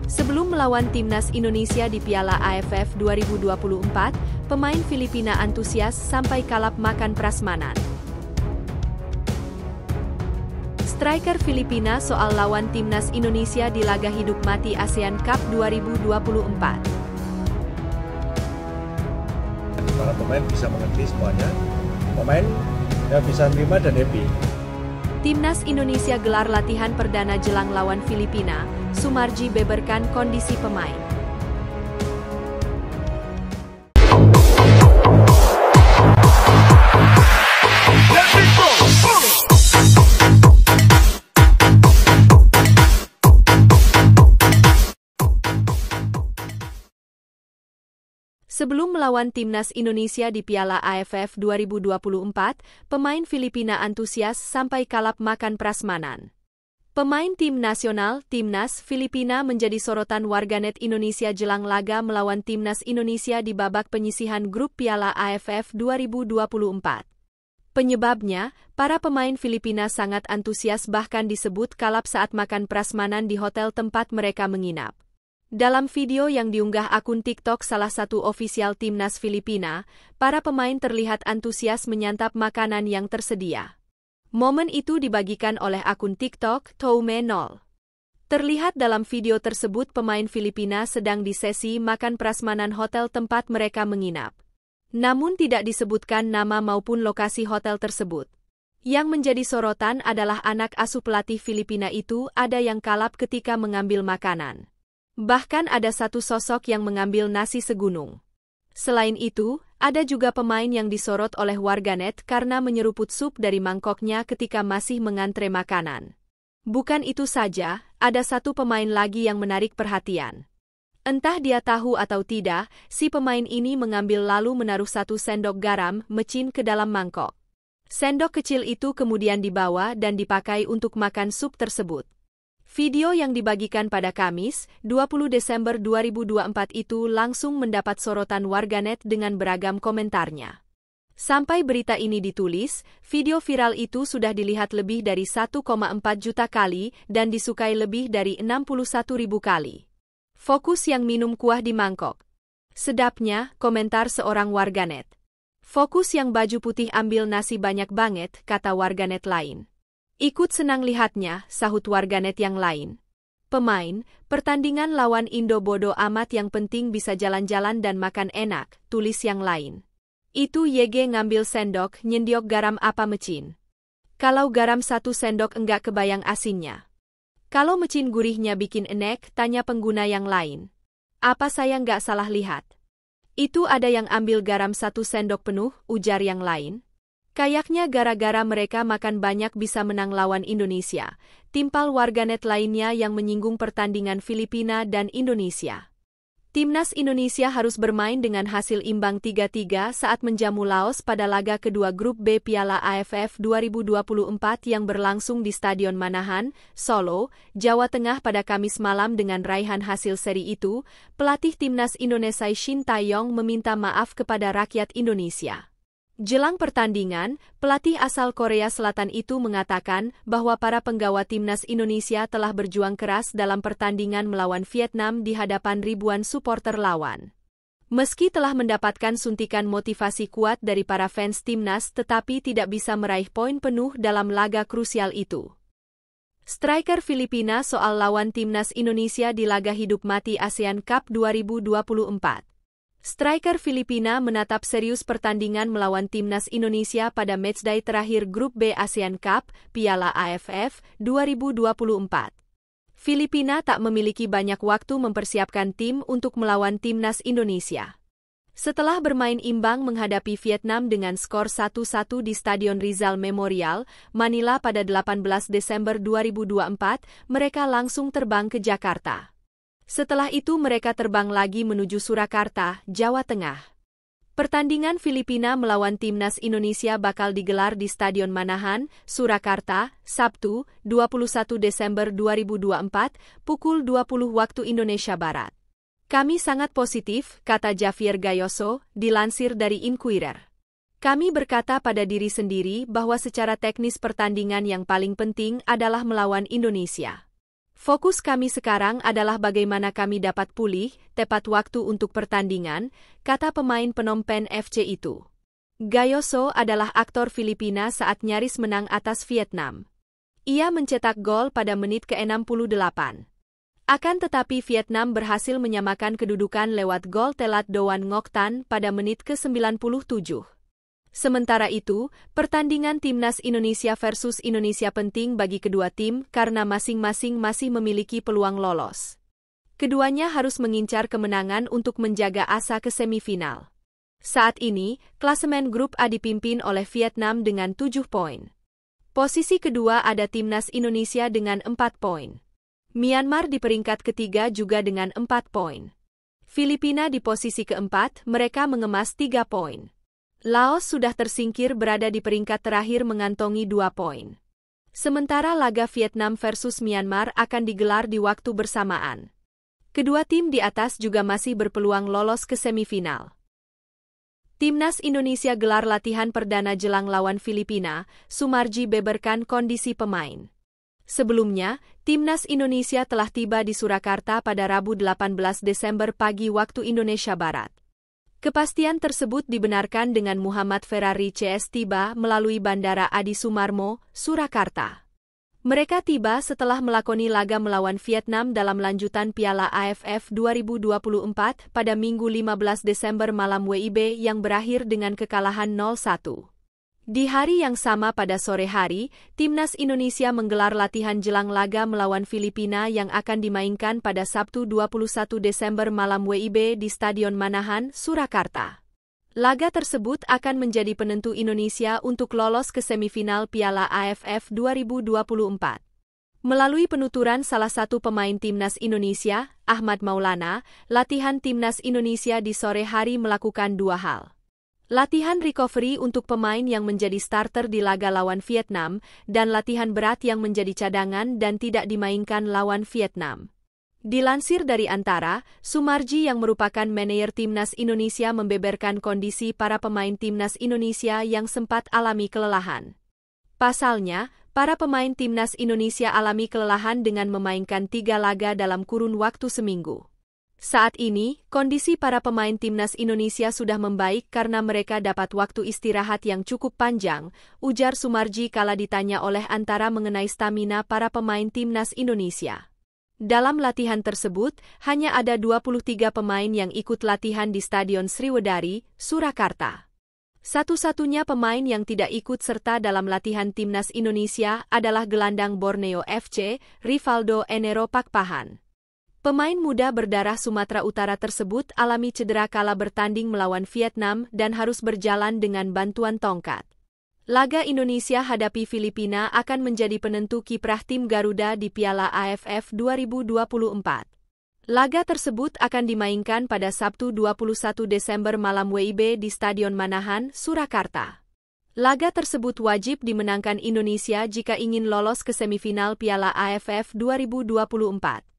Sebelum melawan timnas Indonesia di Piala AFF 2024, pemain Filipina antusias sampai kalap makan prasmanan. Striker Filipina soal lawan timnas Indonesia di laga hidup mati ASEAN Cup 2024. Para pemain bisa mengerti semuanya, pemain bisa menerima dan happy. Timnas Indonesia gelar latihan perdana jelang lawan Filipina. Sumarji beberkan kondisi pemain. Sebelum melawan timnas Indonesia di Piala AFF 2024, pemain Filipina antusias sampai kalap makan prasmanan. Pemain tim nasional, Timnas Filipina menjadi sorotan warganet Indonesia jelang laga melawan timnas Indonesia di babak penyisihan grup Piala AFF 2024. Penyebabnya, para pemain Filipina sangat antusias bahkan disebut kalap saat makan prasmanan di hotel tempat mereka menginap. Dalam video yang diunggah akun TikTok salah satu ofisial Timnas Filipina, para pemain terlihat antusias menyantap makanan yang tersedia. Momen itu dibagikan oleh akun TikTok Toume0. Terlihat dalam video tersebut pemain Filipina sedang di sesi makan prasmanan hotel tempat mereka menginap. Namun tidak disebutkan nama maupun lokasi hotel tersebut. Yang menjadi sorotan adalah anak asuh pelatih Filipina itu ada yang kalap ketika mengambil makanan. Bahkan ada satu sosok yang mengambil nasi segunung. Selain itu, ada juga pemain yang disorot oleh warganet karena menyeruput sup dari mangkoknya ketika masih mengantre makanan. Bukan itu saja, ada satu pemain lagi yang menarik perhatian. Entah dia tahu atau tidak, si pemain ini mengambil lalu menaruh 1 sendok garam mecin ke dalam mangkok. Sendok kecil itu kemudian dibawa dan dipakai untuk makan sup tersebut. Video yang dibagikan pada Kamis, 20 Desember 2024 itu langsung mendapat sorotan warganet dengan beragam komentarnya. Sampai berita ini ditulis, video viral itu sudah dilihat lebih dari 1,4 juta kali dan disukai lebih dari 61.000 kali. Fokus yang minum kuah di mangkok. Sedapnya, komentar seorang warganet. Fokus yang baju putih ambil nasi banyak banget, kata warganet lain. Ikut senang lihatnya, sahut warganet yang lain. Pemain, pertandingan lawan Indo bodo amat yang penting bisa jalan-jalan dan makan enak, tulis yang lain. Itu YG ngambil sendok, nyendiok garam apa mecin. Kalau garam 1 sendok enggak kebayang asinnya. Kalau mecin gurihnya bikin enek, tanya pengguna yang lain. Apa saya nggak salah lihat? Itu ada yang ambil garam 1 sendok penuh, ujar yang lain. Kayaknya gara-gara mereka makan banyak bisa menang lawan Indonesia, timpal warganet lainnya yang menyinggung pertandingan Filipina dan Indonesia. Timnas Indonesia harus bermain dengan hasil imbang 3-3 saat menjamu Laos pada laga kedua grup B Piala AFF 2024 yang berlangsung di Stadion Manahan, Solo, Jawa Tengah pada Kamis malam dengan raihan hasil seri itu, pelatih Timnas Indonesia Shin Tae-yong meminta maaf kepada rakyat Indonesia. Jelang pertandingan, pelatih asal Korea Selatan itu mengatakan bahwa para penggawa timnas Indonesia telah berjuang keras dalam pertandingan melawan Vietnam di hadapan ribuan suporter lawan. Meski telah mendapatkan suntikan motivasi kuat dari para fans timnas tetapi tidak bisa meraih poin penuh dalam laga krusial itu. Striker Filipina soal lawan timnas Indonesia di laga hidup mati ASEAN Cup 2024. Striker Filipina menatap serius pertandingan melawan timnas Indonesia pada matchday terakhir grup B ASEAN Cup, Piala AFF 2024. Filipina tak memiliki banyak waktu mempersiapkan tim untuk melawan timnas Indonesia. Setelah bermain imbang menghadapi Vietnam dengan skor 1-1 di Stadion Rizal Memorial, Manila pada 18 Desember 2024, mereka langsung terbang ke Jakarta. Setelah itu mereka terbang lagi menuju Surakarta, Jawa Tengah. Pertandingan Filipina melawan timnas Indonesia bakal digelar di Stadion Manahan, Surakarta, Sabtu, 21 Desember 2024, pukul 20 waktu Indonesia Barat. Kami sangat positif, kata Javier Gayoso, dilansir dari Inquirer. Kami berkata pada diri sendiri bahwa secara teknis pertandingan yang paling penting adalah melawan Indonesia. Fokus kami sekarang adalah bagaimana kami dapat pulih, tepat waktu untuk pertandingan, kata pemain Phnom Penh FC itu. Gayo So adalah aktor Filipina saat nyaris menang atas Vietnam. Ia mencetak gol pada menit ke-68. Akan tetapi Vietnam berhasil menyamakan kedudukan lewat gol telat Doan Ngoc Tan pada menit ke-97. Sementara itu, pertandingan Timnas Indonesia versus Indonesia penting bagi kedua tim karena masing-masing masih memiliki peluang lolos. Keduanya harus mengincar kemenangan untuk menjaga asa ke semifinal. Saat ini, klasemen grup A dipimpin oleh Vietnam dengan 7 poin. Posisi kedua ada Timnas Indonesia dengan 4 poin. Myanmar di peringkat ketiga juga dengan 4 poin. Filipina di posisi keempat, mereka mengemas 3 poin. Laos sudah tersingkir berada di peringkat terakhir mengantongi 2 poin. Sementara laga Vietnam versus Myanmar akan digelar di waktu bersamaan. Kedua tim di atas juga masih berpeluang lolos ke semifinal. Timnas Indonesia gelar latihan perdana jelang lawan Filipina, Sumarji beberkan kondisi pemain. Sebelumnya, Timnas Indonesia telah tiba di Surakarta pada Rabu 18 Desember pagi waktu Indonesia Barat. Kepastian tersebut dibenarkan dengan Muhammad Ferrari CS tiba melalui Bandara Adi Sumarmo, Surakarta. Mereka tiba setelah melakoni laga melawan Vietnam dalam lanjutan Piala AFF 2024 pada Minggu 15 Desember malam WIB yang berakhir dengan kekalahan 0-1. Di hari yang sama pada sore hari, Timnas Indonesia menggelar latihan jelang laga melawan Filipina yang akan dimainkan pada Sabtu 21 Desember malam WIB di Stadion Manahan, Surakarta. Laga tersebut akan menjadi penentu Indonesia untuk lolos ke semifinal Piala AFF 2024. Melalui penuturan salah satu pemain Timnas Indonesia, Ahmad Maulana, latihan Timnas Indonesia di sore hari melakukan 2 hal. Latihan recovery untuk pemain yang menjadi starter di laga lawan Vietnam, dan latihan berat yang menjadi cadangan dan tidak dimainkan lawan Vietnam. Dilansir dari Antara, Sumarji yang merupakan manajer Timnas Indonesia membeberkan kondisi para pemain Timnas Indonesia yang sempat alami kelelahan. Pasalnya, para pemain Timnas Indonesia alami kelelahan dengan memainkan 3 laga dalam kurun waktu seminggu. Saat ini, kondisi para pemain Timnas Indonesia sudah membaik karena mereka dapat waktu istirahat yang cukup panjang, ujar Sumarji kala ditanya oleh Antara mengenai stamina para pemain Timnas Indonesia. Dalam latihan tersebut, hanya ada 23 pemain yang ikut latihan di Stadion Sriwedari, Surakarta. Satu-satunya pemain yang tidak ikut serta dalam latihan Timnas Indonesia adalah gelandang Borneo FC, Rivaldo Enero Pakpahan. Pemain muda berdarah Sumatera Utara tersebut alami cedera kala bertanding melawan Vietnam dan harus berjalan dengan bantuan tongkat. Laga Indonesia hadapi Filipina akan menjadi penentu kiprah tim Garuda di Piala AFF 2024. Laga tersebut akan dimainkan pada Sabtu 21 Desember malam WIB di Stadion Manahan, Surakarta. Laga tersebut wajib dimenangkan Indonesia jika ingin lolos ke semifinal Piala AFF 2024.